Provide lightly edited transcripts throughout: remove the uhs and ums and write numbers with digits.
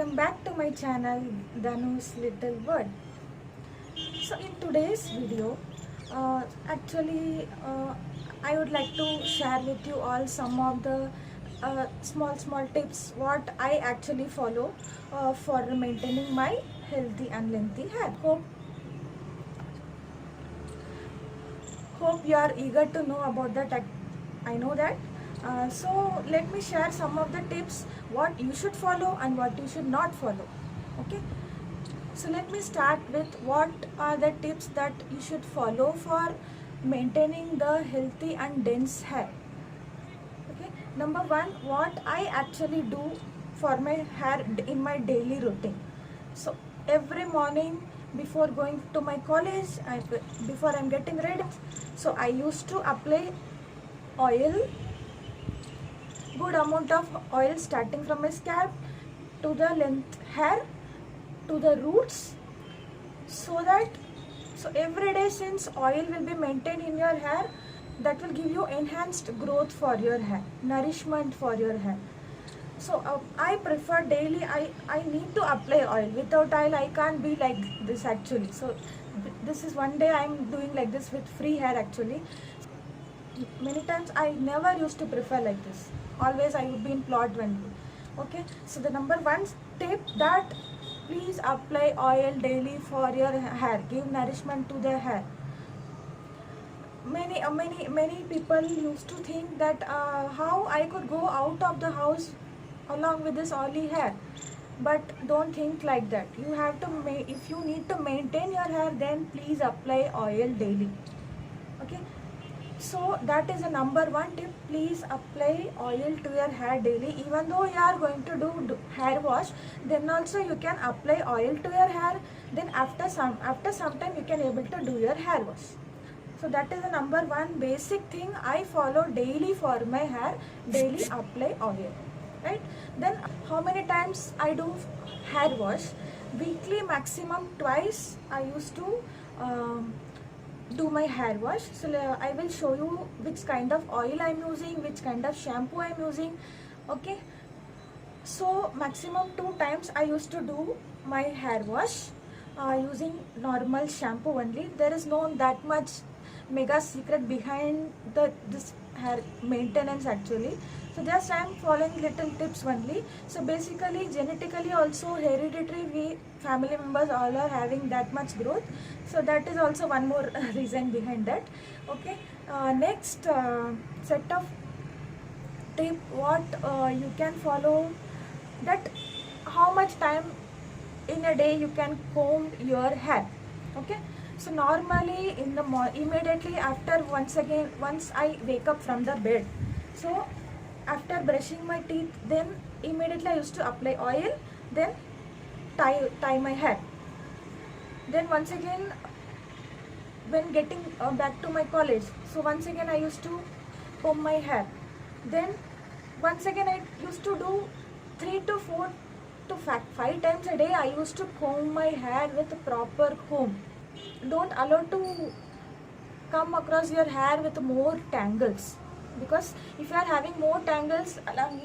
welcome back to my channel Dhanu's Little World. So in today's video, I would like to share with you all some of the small tips what I actually follow for maintaining my healthy and lengthy hair. Hope you are eager to know about that. I know that. So let me share some of the tips what you should follow and what you should not follow. Okay. So let me start with what are the tips that you should follow for maintaining the healthy and dense hair. Okay. Number one, what I actually do for my hair in my daily routine. So every morning before going to my college, before I'm getting ready, so I used to apply oil, good amount of oil starting from my scalp to the length hair to the roots, so every day, since oil will be maintained in your hair, that will give you enhanced growth for your hair, nourishment for your hair. So I prefer daily, I need to apply oil. Without oil I can't be like this actually. So this is one day I'm doing like this with free hair actually. Many times I never used to prefer like this. Always I would be in plot only. Okay, so the number one tip, that please apply oil daily for your hair. Give nourishment to the hair. Many people used to think that how I could go out of the house along with this oily hair, but don't think like that. You have to if you need to maintain your hair, then please apply oil daily. Okay, so that is the number one tip. Please apply oil to your hair daily. Even though you are going to do hair wash, then also you can apply oil to your hair. Then after some time you can able to do your hair wash. So that is the number one basic thing I follow daily for my hair. Daily apply oil, right? Then how many times I do hair wash? Weekly, maximum twice I used to do my hair wash. So I will show you which kind of oil I'm using, which kind of shampoo I'm using. Okay, so maximum 2 times I used to do my hair wash using normal shampoo only. There is no that much mega secret behind this hair maintenance actually. So just I am following little tips only. So basically, genetically also, hereditary, we family members all are having that much growth. So that is also one more reason behind that. Okay, next set of tip what you can follow, that how much time in a day you can comb your hair. Okay, so normally in the immediately after once I wake up from the bed, so after brushing my teeth, then immediately I used to apply oil, then tie my hair. Then once again when getting back to my college, so once again I used to comb my hair. Then once again I used to do 3 to 4 to 5 times a day I used to comb my hair with a proper comb. Don't allow to come across your hair with more tangles, because if you are having more tangles,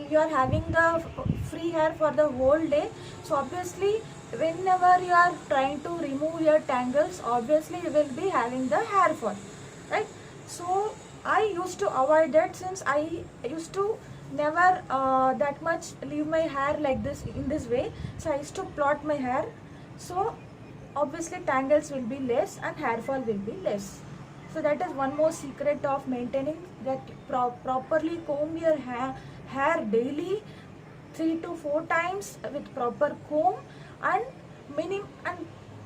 you are having the free hair for the whole day. So obviously whenever you are trying to remove your tangles, obviously you will be having the hair fall, right? So I used to avoid that, since I used to never that much leave my hair like this in this way. So I used to plot my hair, so obviously tangles will be less and hair fall will be less. So that is one more secret of maintaining, that properly comb your hair daily 3 to 4 times with proper comb, and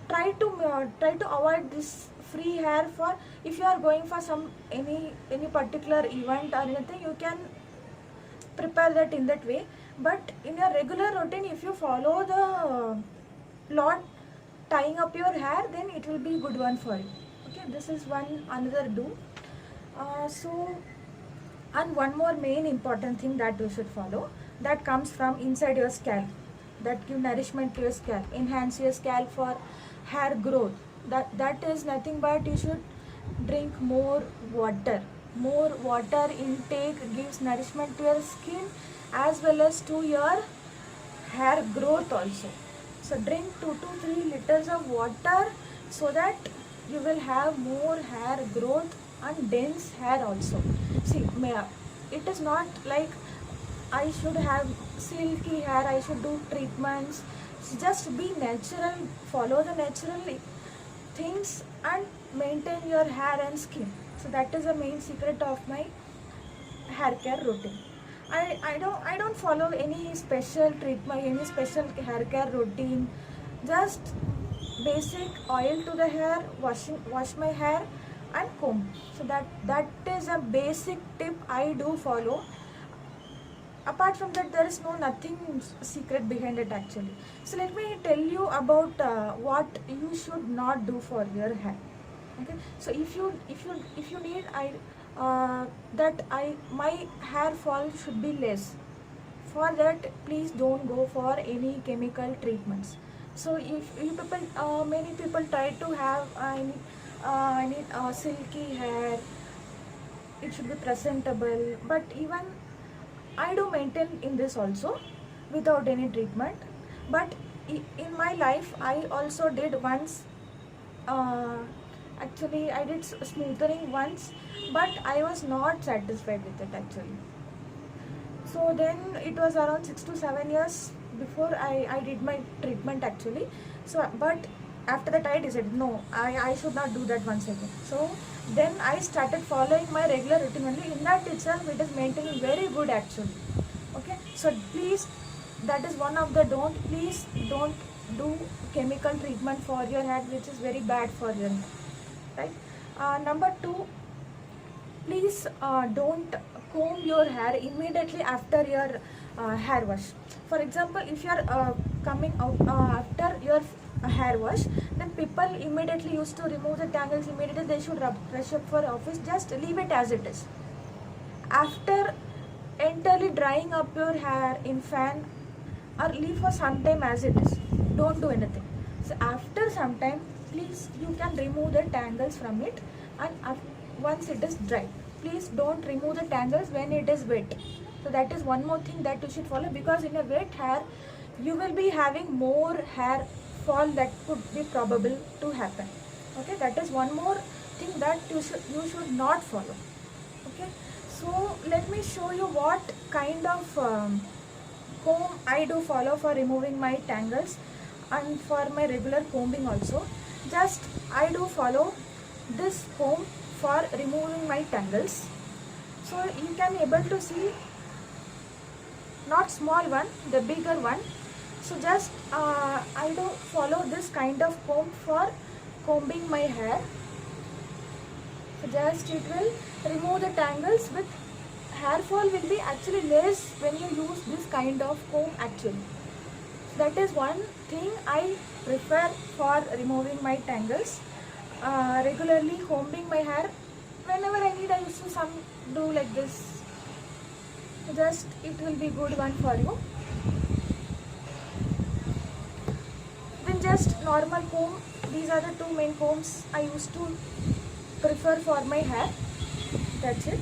try to avoid this free hair. For if you are going for any particular event or anything, you can prepare that in that way. But in your regular routine, if you follow the plot tying up your hair, then it will be good one for you. Okay, this is another do. And one more main important thing that you should follow, that comes from inside your scalp, that give nourishment to your scalp, enhance your scalp for hair growth. That is nothing but you should drink more water. More water intake gives nourishment to your skin as well as to your hair growth also. So drink 2 to 3 liters of water so that you will have more hair growth and dense hair also. See, it is not like I should have silky hair, I should do treatments. Just be natural, follow the natural things and maintain your hair and skin. So that is the main secret of my hair care routine. I don't follow any special treatment, any special hair care routine. Just basic oil to the hair, wash my hair and comb. So that is a basic tip I do follow. Apart from that, there is nothing secret behind it actually. So let me tell you about what you should not do for your hair. Okay, so if you need my hair fall should be less. For that, please don't go for any chemical treatments. So if you people, many people try to have I need silky hair, it should be presentable, but even I do maintain in this also without any treatment. But in my life, I also did once. Actually, I did smoothing once, but I was not satisfied with it actually. So then it was around 6 to 7 years before I did my treatment actually. So but after that I decided no, I should not do that once again. So then I started following my regular routine only. In that itself, it is maintaining very good actually. Okay, so please, that is one of the don't. Please don't do chemical treatment for your hair, which is very bad for your hair, right? Number two, please don't comb your hair immediately after your hair wash. For example, if you are coming out after your hair wash, then people immediately used to remove the tangles immediately. They should brush up for office. Just leave it as it is. After entirely drying up your hair in fan, or leave for some time as it is. Don't do anything. So after some time, please, you can remove the tangles from it, and once it is dry, please don't remove the tangles when it is wet. So that is one more thing that you should follow, because in a wet hair you will be having more hair fall that could be probable to happen. Okay, that is one more thing that you should not follow. Okay, so let me show you what kind of comb I do follow for removing my tangles and for my regular combing also. Just I do follow this comb for removing my tangles. So you can able to see, not small one, the bigger one. So just I do follow this kind of comb for combing my hair. So just it will remove the tangles. With hair fall will be actually less when you use this kind of comb actually. That is one thing I prefer for removing my tangles. Regularly combing my hair, whenever I need, I used to do like this. Just it will be good one for you. Then just normal comb. These are the two main combs I used to prefer for my hair. That's it.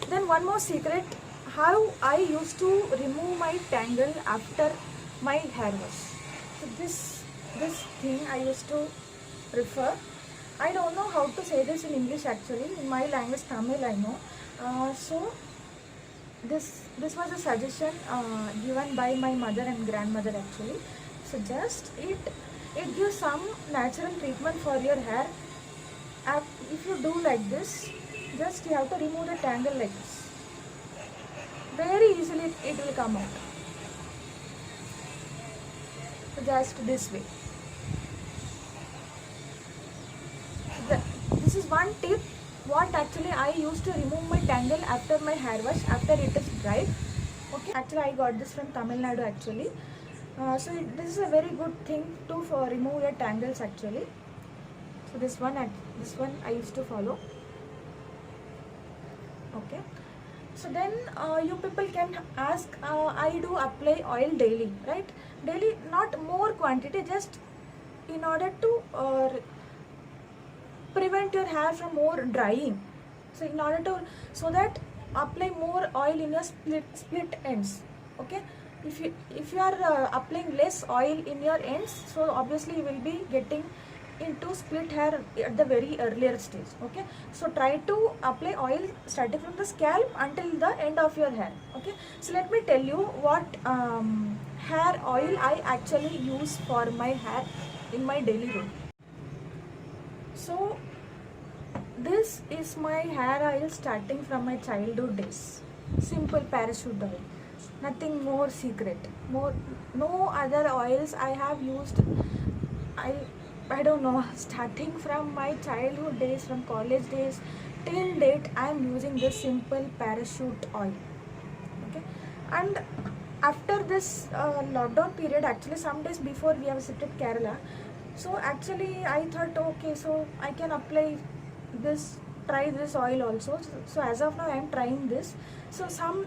Then one more secret, how I used to remove my tangle after my hair wash. So this thing I used to prefer. I don't know how to say this in English actually. In my language Tamil I know. So this was a suggestion given by my mother and grandmother actually. So just it gives some natural treatment for your hair. If you do like this, just you have to remove the tangle like this. Very easily it will come out. So just this way. This is one tip what actually I used to remove my tangle after my hair wash, after it is dried. Okay, actually I got this from Tamil Nadu actually. So this is a very good thing to remove your tangles actually. So this one I used to follow. Okay, so then you people can ask, I do apply oil daily, right? Daily, not more quantity, just in order to prevent your hair from more drying. So so that apply more oil in your split ends. Okay, if you are applying less oil in your ends, so obviously you will be getting into split hair at the very earlier stage. Okay, so try to apply oil starting from the scalp until the end of your hair. Okay, so let me tell you what hair oil I actually use for my hair in my daily routine. So this is my hair oil starting from my childhood days. Simple parachute oil. Nothing more secret. No other oils I have used. I I don't know. Starting from my childhood days, from college days till date, I am using this simple parachute oil. Okay, and after this lockdown period, actually some days before we have visited Kerala, so actually I thought, okay, so I can apply this, try this oil also. So as of now I am trying this. So some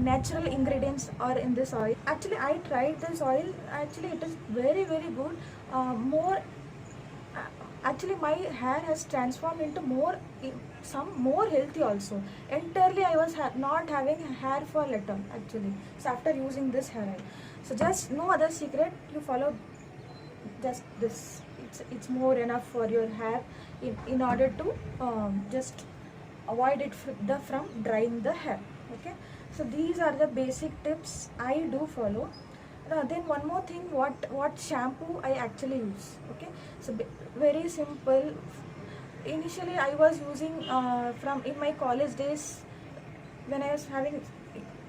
natural ingredients are in this oil. Actually I tried this oil. Actually it is very good. More actually my hair has transformed into some more healthy also. Entirely I was not having hair fall at all actually, so after using this hair oil. So just no other secret, you follow just this. It's more enough for your hair in order to just avoid it from drying the hair. Okay, so these are the basic tips I do follow. Then one more thing, what shampoo I actually use. Okay, so very simple. Initially I was using from in my college days, when I was having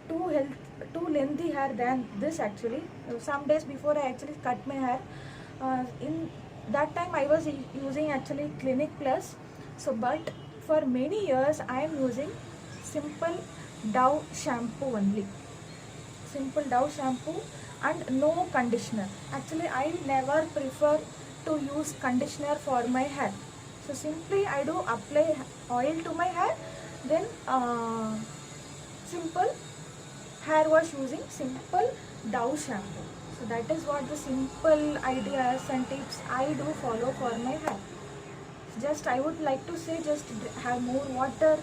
too lengthy hair than this actually. Some days before I actually cut my hair, in that time I was using actually Clinic Plus. So but for many years I am using simple Dove shampoo only. Simple Dove shampoo and no conditioner. Actually I never prefer to use conditioner for my hair. So simply I do apply oil to my hair, then simple hair wash using simple Dove shampoo. So that is what the simple ideas and tips I do follow for my hair. Just I would like to say, just have more water,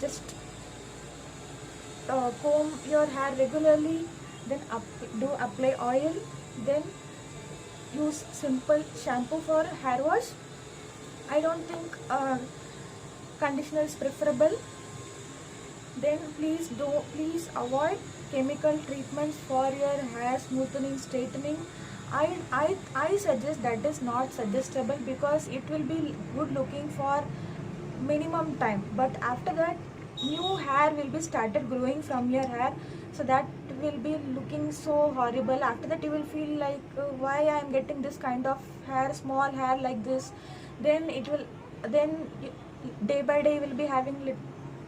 just comb your hair regularly, then apply oil, then use simple shampoo for hair wash. I don't think conditioner is preferable. Then please avoid chemical treatments for your hair smoothening, straightening. I suggest that is not suggestible, because it will be good looking for minimum time, but after that new hair will be started growing from your hair, so that will be looking so horrible. After that you will feel like, why I am getting this kind of hair, small hair like this. Then it will, day by day will be having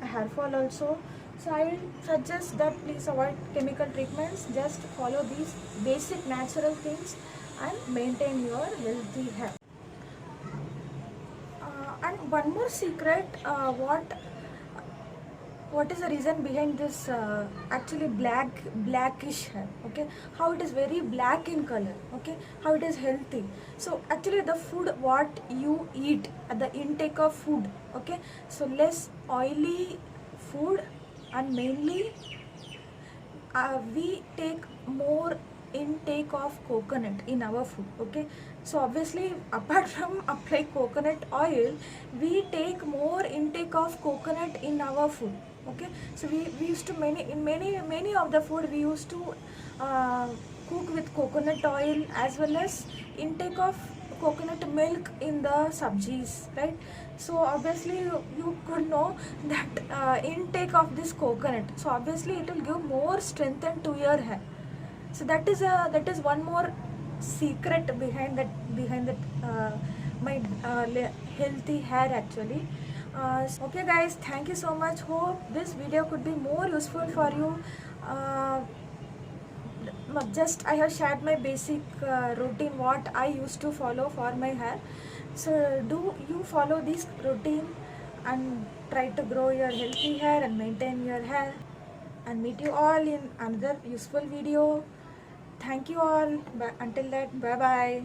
hair fall also. So I will suggest that please avoid chemical treatments, just follow these basic natural things and maintain your healthy hair. And one more secret, what is the reason behind this actually blackish hair. Okay, how it is very black in color. Okay, how it is healthy. So actually the food what you eat, the intake of food. Okay, so less oily food, and mainly we take more intake of coconut in our food. Okay, so obviously apart from apply coconut oil, we take more intake of coconut in our food. Okay, so we used to many of the food we used to cook with coconut oil, as well as intake of coconut milk in the sabjis, right? So obviously you could know that intake of this coconut, so obviously it will give more strength to your hair. So that is one more secret behind that my healthy hair actually. Okay guys, thank you so much. Hope this video could be more useful for you. Just I have shared my basic routine what I used to follow for my hair. So do you follow this routine and try to grow your healthy hair and maintain your hair, and meet you all in another useful video. Thank you all. Until that, bye bye.